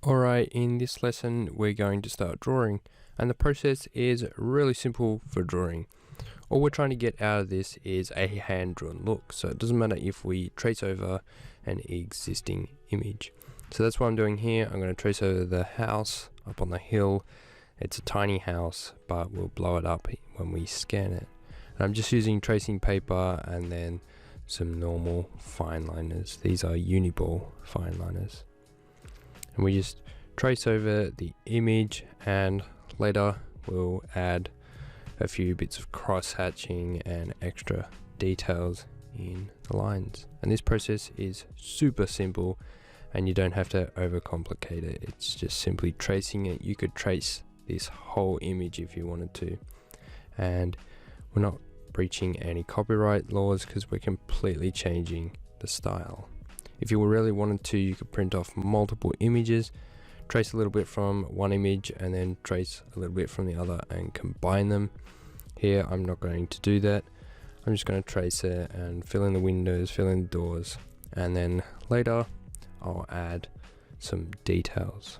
Alright, in this lesson we're going to start drawing, and the process is really simple for drawing. All we're trying to get out of this is a hand-drawn look, so it doesn't matter if we trace over an existing image. So that's what I'm doing here. I'm going to trace over the house up on the hill. It's a tiny house, but we'll blow it up when we scan it. And I'm just using tracing paper and then some normal fine liners. These are Uniball fine liners. And we just trace over the image, and later we'll add a few bits of cross-hatching and extra details in the lines. And this process is super simple and you don't have to overcomplicate it. It's just simply tracing it. You could trace this whole image if you wanted to, and we're not breaching any copyright laws because we're completely changing the style. If you really wanted to, you could print off multiple images, trace a little bit from one image and then trace a little bit from the other and combine them. Here I'm not going to do that. I'm just going to trace it and fill in the windows, fill in the doors, and then later I'll add some details.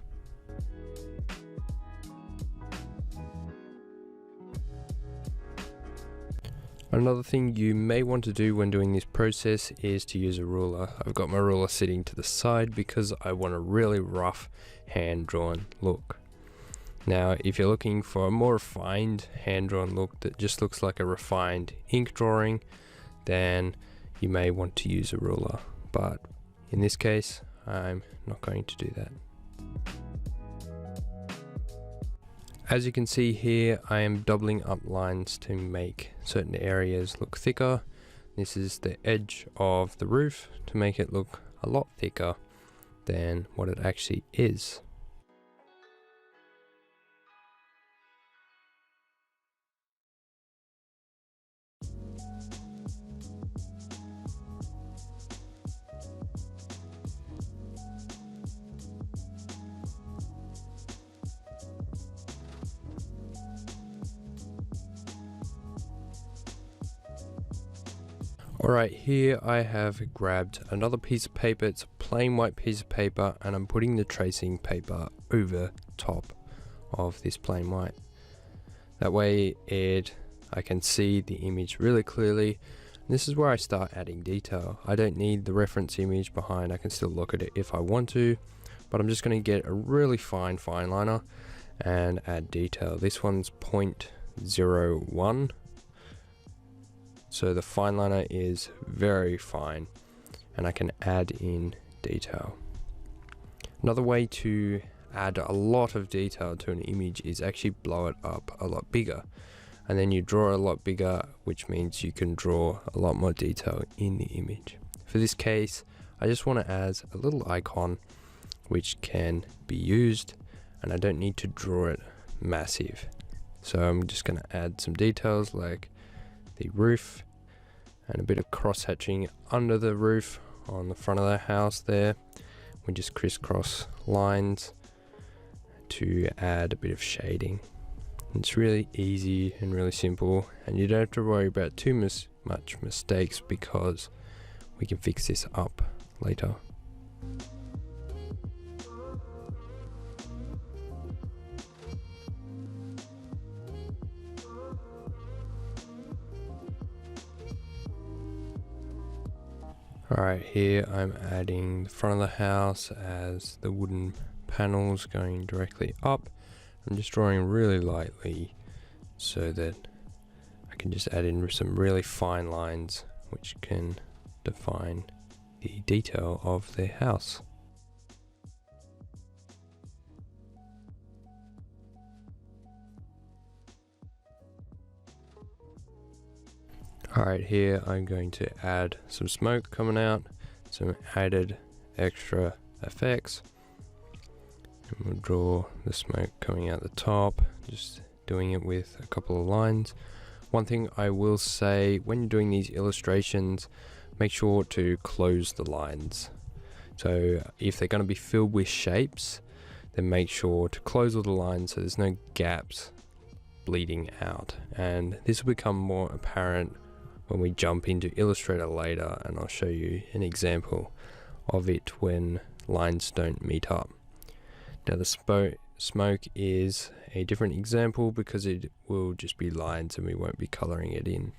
Another thing you may want to do when doing this process is to use a ruler. I've got my ruler sitting to the side because I want a really rough hand-drawn look. Now, if you're looking for a more refined hand-drawn look that just looks like a refined ink drawing, then you may want to use a ruler. But in this case, I'm not going to do that. As you can see here, I am doubling up lines to make certain areas look thicker. This is the edge of the roof to make it look a lot thicker than what it actually is. Alright, here I have grabbed another piece of paper. It's a plain white piece of paper, and I'm putting the tracing paper over top of this plain white. That way I can see the image really clearly. And this is where I start adding detail. I don't need the reference image behind. I can still look at it if I want to, but I'm just going to get a really fine liner and add detail. This one's 0.01. So the fine liner is very fine and I can add in detail. Another way to add a lot of detail to an image is actually blow it up a lot bigger. And then you draw a lot bigger, which means you can draw a lot more detail in the image. For this case, I just want to add a little icon which can be used, and I don't need to draw it massive. So I'm just going to add some details like the roof and a bit of cross-hatching under the roof on the front of the house there. We just crisscross lines to add a bit of shading. It's really easy and really simple, and you don't have to worry about too much mistakes because we can fix this up later. Alright, here I'm adding the front of the house as the wooden panels going directly up. I'm just drawing really lightly so that I can just add in some really fine lines which can define the detail of the house. Alright, here I'm going to add some smoke coming out, some added extra effects. And we'll draw the smoke coming out the top, just doing it with a couple of lines. One thing I will say, when you're doing these illustrations, make sure to close the lines. So if they're going to be filled with shapes, then make sure to close all the lines so there's no gaps bleeding out. And this will become more apparent when we jump into Illustrator later, and I'll show you an example of it when lines don't meet up. Now the smoke is a different example because it will just be lines and we won't be colouring it in.